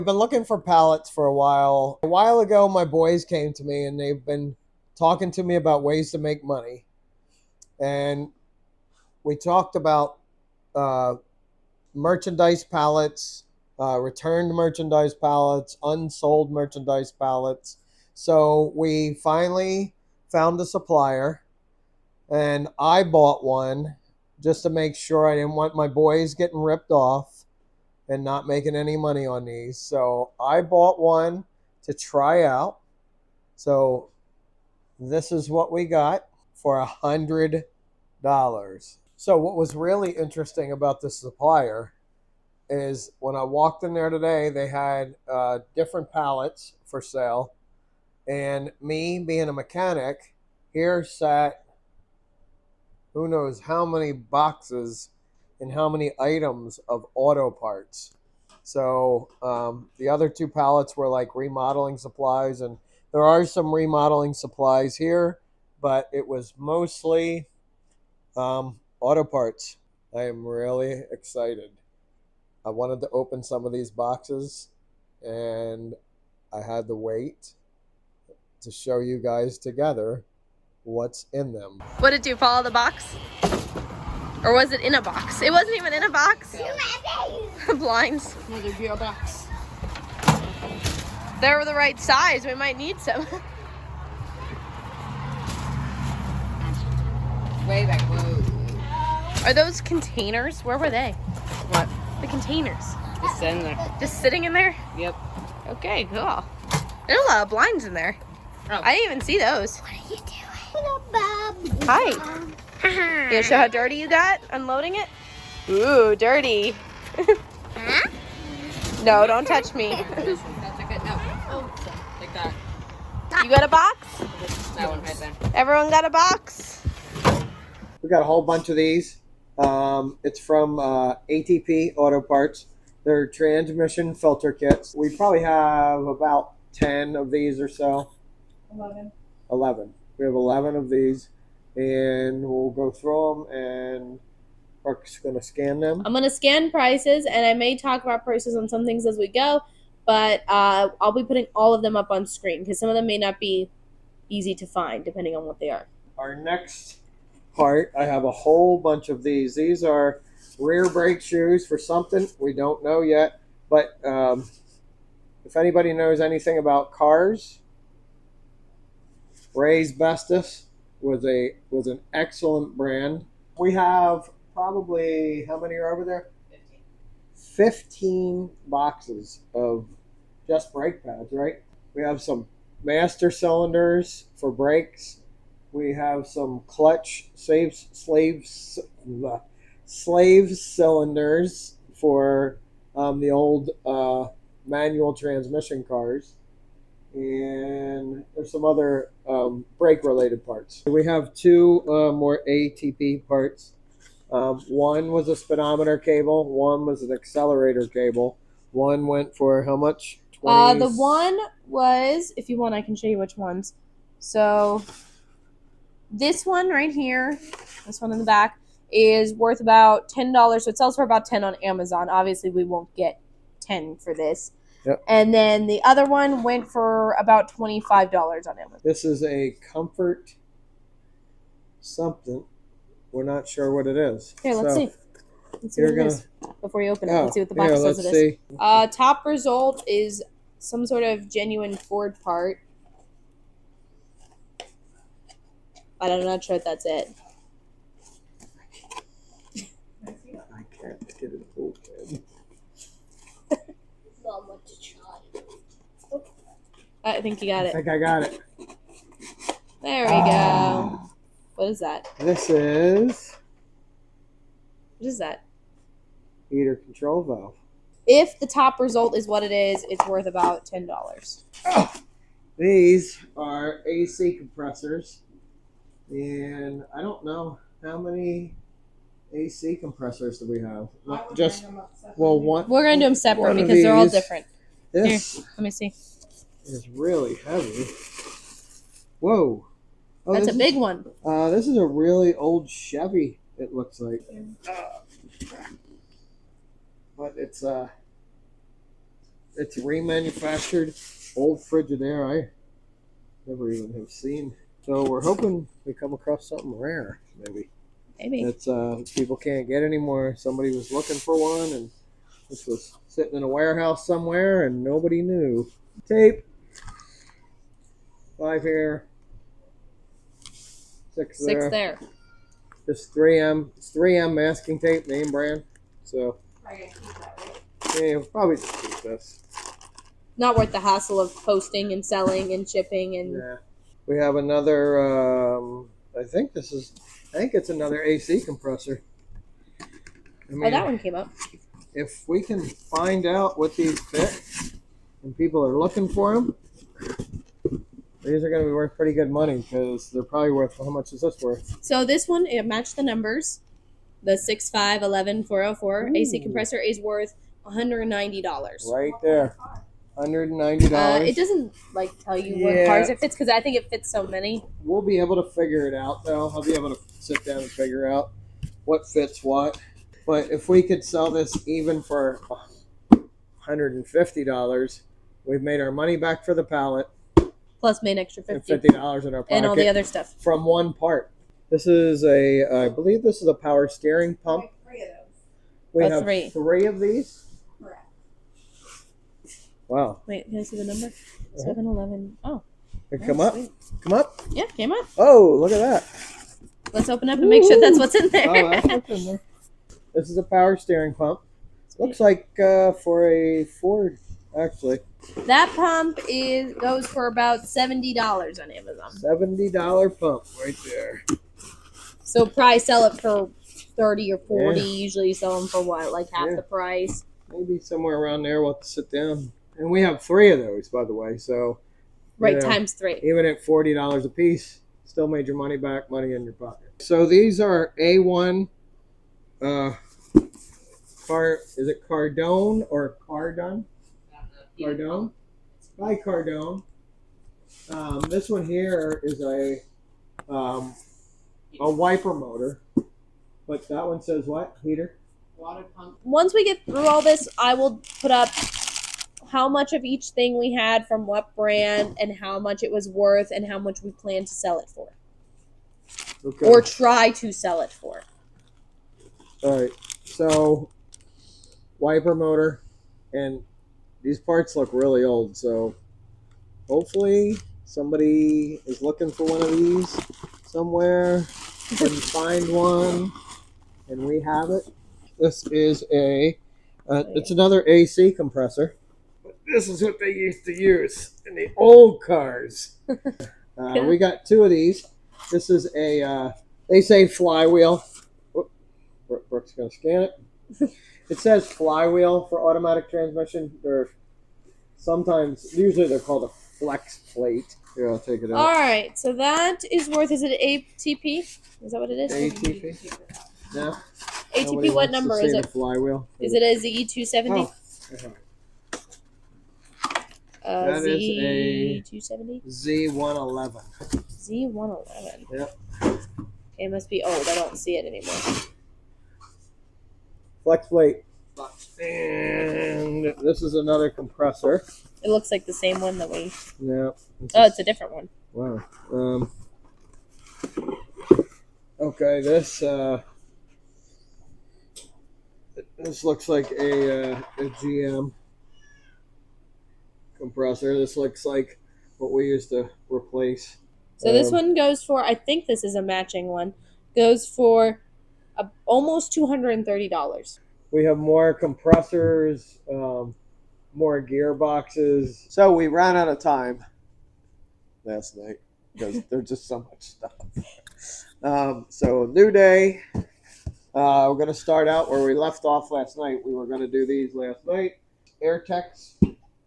I've been looking for pallets for a while. A while ago, my boys came to me and they've been talking to me about ways to make money. And we talked about uh, merchandise pallets, returned merchandise pallets, unsold merchandise pallets. So we finally found a supplier and I bought one just to make sure. I didn't want my boys getting ripped off and not making any money on these. So I bought one to try out. So this is what we got for $100. So what was really interesting about this supplier is when I walked in there today, they had different pallets for sale. And me being a mechanic, here sat who knows how many boxes and how many items of auto parts. So the other two pallets were like remodeling supplies, and there are some remodeling supplies here, but it was mostly auto parts. I am really excited. I wanted to open some of these boxes, and I had to wait to show you guys together what's in them. What did you follow the box? Or was it in a box? It wasn't even in a box. Blinds. Another beer box. They were the right size. We might need some. Way back. Whoa. Are those containers? Where were they? What? The containers. Just sitting there. Just sitting in there? Yep. Okay, cool. There's a lot of blinds in there. Oh. I didn't even see those. What are you doing? Bob. Hi. You gonna show how dirty you got unloading it? Ooh, dirty. Huh? No, don't touch me. That's a good. No. Oh, like that. You got a box? That one right there. Everyone got a box? We got a whole bunch of these. It's from ATP Auto Parts. They're transmission filter kits. We probably have about 10 of these or so. 11. We have 11 of these, and we'll go through them, and Brooke's going to scan them. I'm going to scan prices, and I may talk about prices on some things as we go, but I'll be putting all of them up on screen because some of them may not be easy to find depending on what they are. Our next part, I have a whole bunch of these. These are rear brake shoes for something. We don't know yet, but if anybody knows anything about cars, Ray's Bestis was an excellent brand. We have probably, how many are over there? 15 boxes of just brake pads, right? We have some master cylinders for brakes. We have some clutch slave cylinders for the old manual transmission cars. And there's some other brake related parts. We have two more ATP parts. One was a speedometer cable, one was an accelerator cable. One went for how much? 20... The one was, if you want, I can show you which ones. So this one right here, this one in the back, is worth about $10. So it sells for about $10 on Amazon. Obviously, we won't get 10 for this. Yep. And then the other one went for about $25 on Amazon. This is a comfort something. We're not sure what it is. Here, let's see. Let's see what it is before you open it. Let's see what the box says it is. Top result is some sort of genuine Ford part. I'm not sure if that's it. I can't get it open. Not much to try. I think you got I it. think I got it. There we go. What is that? This is What is that? heater control valve. If the top result is what it is, it's worth about $10. Oh, these are AC compressors, and I don't know how many AC compressors do we have. Just one. We're gonna do them separate one of because they're all these. different. This Here, let me see. is really heavy. Whoa. Oh, That's a this big one. This is a really old Chevy, it looks like. But it's It's remanufactured old Frigidaire. I never even have seen. So we're hoping we come across something rare, maybe. Maybe. It's people can't get anymore. Somebody was looking for one, and this was sitting in a warehouse somewhere, and nobody knew. Tape. 5 here. 6 there. 6 there. This 3M. It's 3M masking tape, name brand. So yeah, we'll probably just keep this. Not worth the hassle of posting and selling and shipping and. Yeah. We have another. I think it's another AC compressor. I mean, Oh, that one came up. if we can find out what these fit, and people are looking for them, these are going to be worth pretty good money because they're probably worth. How much is this worth? So this one, it matched the numbers. The 6511404 AC compressor is worth $190. Right there, $190. It doesn't tell you what Yeah. cars it fits because I think it fits so many. We'll be able to figure it out, though. I'll be able to sit down and figure out what fits what. But if we could sell this even for $150, we've made our money back for the pallet Plus made an extra and $50 $50 in our pocket and all the other stuff. from one part. This is I believe this is a power steering pump. 3 of those. We Oh, have 3. 3 of these. Correct. Wow. Wait, can I see the number? 711. Oh, They oh, come up. sweet. Come up. Yeah, came up. Oh, look at that. Let's open up and make sure that's what's in there. Oh, that's what's in there. This is a power steering pump. Looks like for a Ford, actually. That pump goes for about $70 on Amazon. $70 pump right there. So probably sell it for 30 or 40. Yeah. Usually you sell them for what, like half Yeah. the price. Maybe somewhere around there. We'll have to sit down. And we have 3 of those, by the way. So Right, you know, times 3. even at $40 a piece, still made your money back, money in your pocket. So these are A1 is it Cardone or Cardone? Cardone? Hi, Cardone. This one here is a wiper motor. But that one says what? Heater? Water pump. Once we get through all this, I will put up how much of each thing we had from what brand and how much it was worth and how much we plan to sell it for. Okay. Or try to sell it for. All right. So wiper motor, and these parts look really old. So hopefully somebody is looking for one of these somewhere and find one, and we have it. This is it's another AC compressor. But this is what they used to use in the old cars. We got 2 of these. This is they say flywheel. Brooke's going to scan it. It says flywheel for automatic transmission. Usually they're called a flex plate. Here, I'll take it out. All right, so that is worth, is it ATP? Is that what it is? ATP? No. ATP, what number is it? Flywheel. Is it a ZE270? Oh, that is a Z270? Z111. Z111. Yep. It must be old. I don't see it anymore. Flex plate. And this is another compressor. It looks like the same one that we... Yeah. Oh, it's a different one. Wow. Okay, this looks like a GM compressor. This looks like what we used to replace. So this one goes for, I think this is a matching one, goes for almost $230. We have more compressors, more gearboxes. So we ran out of time last night because there's just so much stuff. So new day. We're going to start out where we left off last night. We were going to do these last night. Airtex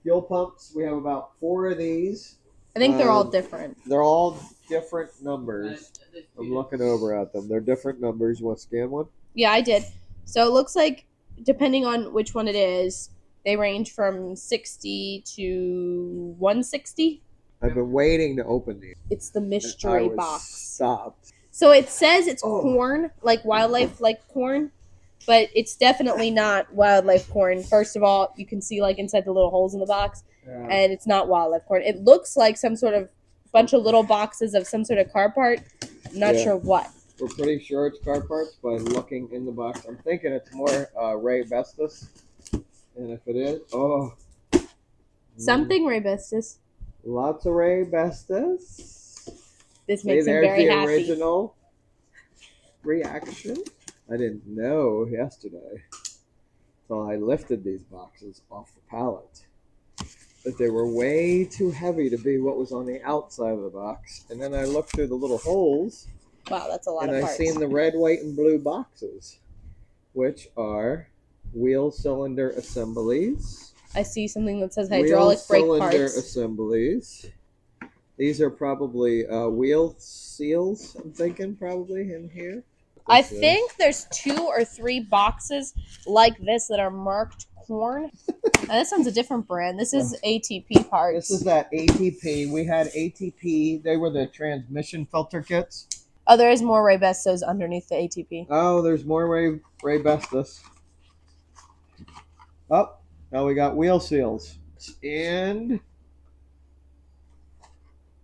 fuel pumps. We have about 4 of these. I think they're all different. They're all different numbers. I'm looking over at them. They're different numbers. You want to scan one? Yeah, I did. So it looks like, depending on which one it is, they range from 60 to 160. I've been waiting to open these. It's the I mystery was box. stopped. So it says it's corn, like wildlife, like corn. but it's definitely not wildlife corn. First of all, you can see like inside the little holes in the box, and it's not wildlife corn. It looks like some sort of bunch of little boxes of some sort of car part. I'm not sure what. We're pretty sure it's car parts by looking in the box. I'm thinking it's more Ray Bestis. And if it is, Something Rebestis. lots of Ray Bestis. This makes him there's very the happy. original reaction. I didn't know yesterday, so I lifted these boxes off the pallet, that they were way too heavy to be what was on the outside of the box. And then I looked through the little holes. Wow, that's a lot And of I parts. seen the red, white, and blue boxes, which are wheel cylinder assemblies. I see something that says hydraulic brake wheel cylinder parts. assemblies. These are probably wheel seals, I'm thinking, probably in here. I think there's 2 or 3 boxes like this that are marked corn. This one's a different brand. This is ATP parts. This is that ATP. We had ATP. They were the transmission filter kits. Oh, there is more Rebestos underneath the ATP. Oh, there's more Ray Bestis. Oh, now we got wheel seals and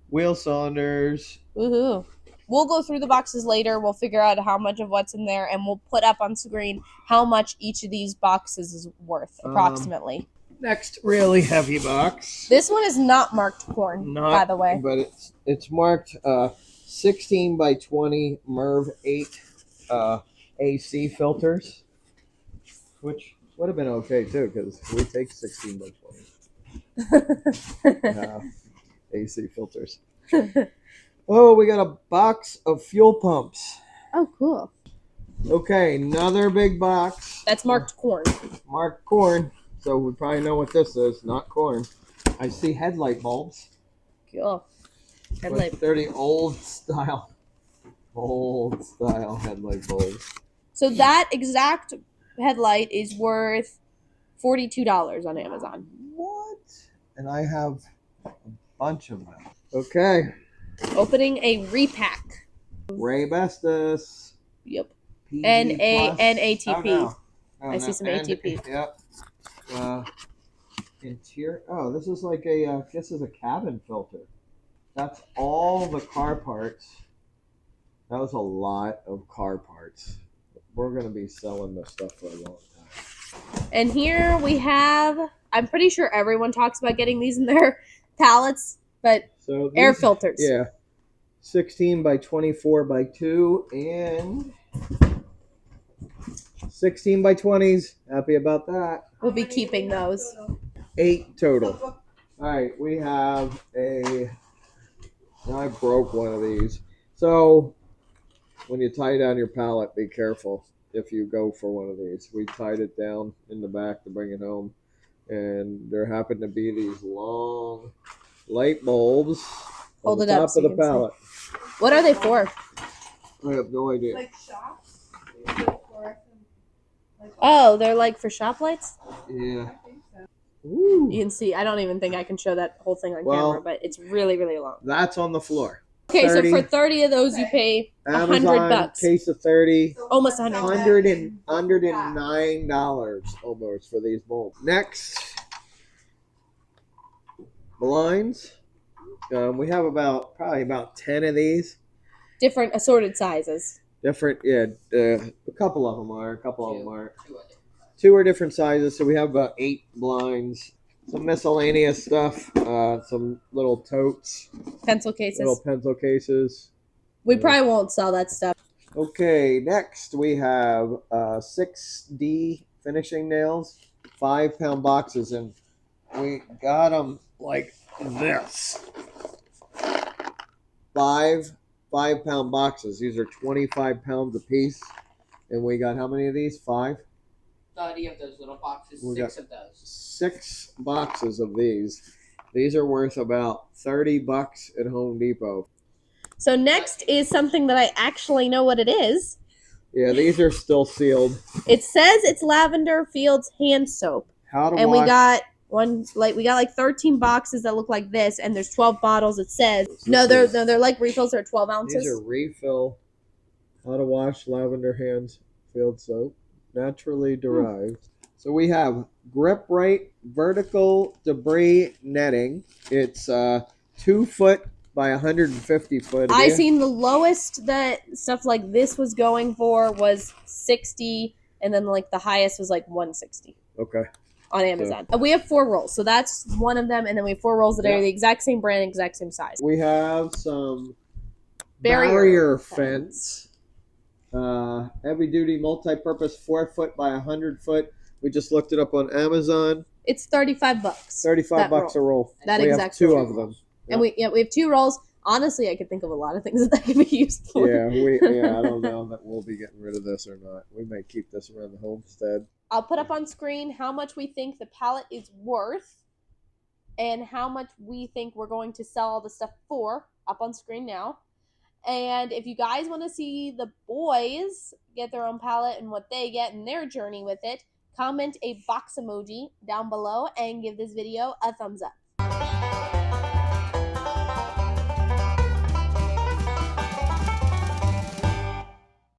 wheel cylinders. Woohoo. We'll go through the boxes later. We'll figure out how much of what's in there, and we'll put up on screen how much each of these boxes is worth, approximately. Next really heavy box. This one is not marked corn, by the way. But it's marked 16 by 20 MERV 8 AC filters, which would have been okay too, because we take 16 by 20 AC filters. Oh, we got a box of fuel pumps. Oh, cool. Okay, another big box. That's marked corn. Marked corn. So we probably know what this is. Not corn. I see headlight bulbs. Cool. Headlight. They're the old style headlight bulbs. So that exact headlight is worth $42 on Amazon. What? And I have a bunch of them. Okay. Opening a repack. Ray Bestis. Yep. PG And plus. ATP. No, I see some ATP. Yep. Interior. Oh, this is like a. This is a cabin filter. That's all the car parts. That was a lot of car parts. We're gonna be selling this stuff for a long time. And here we have, I'm pretty sure everyone talks about getting these in their pallets, but So air filters. Yeah. 16 by 24 by 2 and 16 by 20s. Happy about that. We'll be keeping those. 8 total. All right, we have a. I broke one of these. So when you tie down your pallet, be careful if you go for one of these. We tied it down in the back to bring it home, and there happened to be these long light bulbs Hold on it the up top so of you the can see. pallet. What are they for? I have no idea. Like shops? Oh, they're like for shop lights? Yeah. Ooh. You can see, I don't even think I can show that whole thing on Well, camera, but it's really, really long. That's on the floor. Okay, 30. so for 30 of those, you pay Amazon $100. case of 30. Almost $100. $109 almost for these bulbs. Next, blinds. We have probably about 10 of these. Different assorted sizes. Different, a couple of them are, a couple of them aren't. 2 are different sizes, so we have about 8 blinds. Some miscellaneous stuff, some little totes, Pencil cases. little pencil cases. We probably won't sell that stuff. Okay, next we have 6D finishing nails, 5-pound boxes, and we got them like this. 5-pound boxes. These are 25 pounds a piece, and we got how many of these? 5? 30 of those little boxes, We 6 got- of those. 6 boxes of these. These are worth about $30 at Home Depot. So next is something that I actually know what it is. Yeah, these are still sealed. It says it's Lavender Fields hand soap. How to And wash. we got like 13 boxes that look like this, and there's 12 bottles. It says they're like refills. They're 12 ounces. These are refill. How to wash lavender hands field soap. naturally derived. So we have grip right vertical debris netting. It's 2 foot by 150 foot. I seen the lowest that stuff like this was going for was 60, and then like the highest was like 160. Okay. On Amazon. We have 4 rolls, so that's one of them, and then we have 4 rolls that are the exact same brand, exact same size. We have some barrier fence. Heavy duty multi-purpose 4 foot by 100 foot. We just looked it up on Amazon. It's $35. $35 a roll. That we exact have 2 roll. of them. And we have 2 rolls. Honestly, I could think of a lot of things that could be used for. Yeah, I don't know that we'll be getting rid of this or not. We may keep this around the homestead. I'll put up on screen how much we think the pallet is worth and how much we think we're going to sell all the stuff for, up on screen now. And if you guys want to see the boys get their own pallet and what they get and their journey with it, comment a box emoji down below and give this video a thumbs up.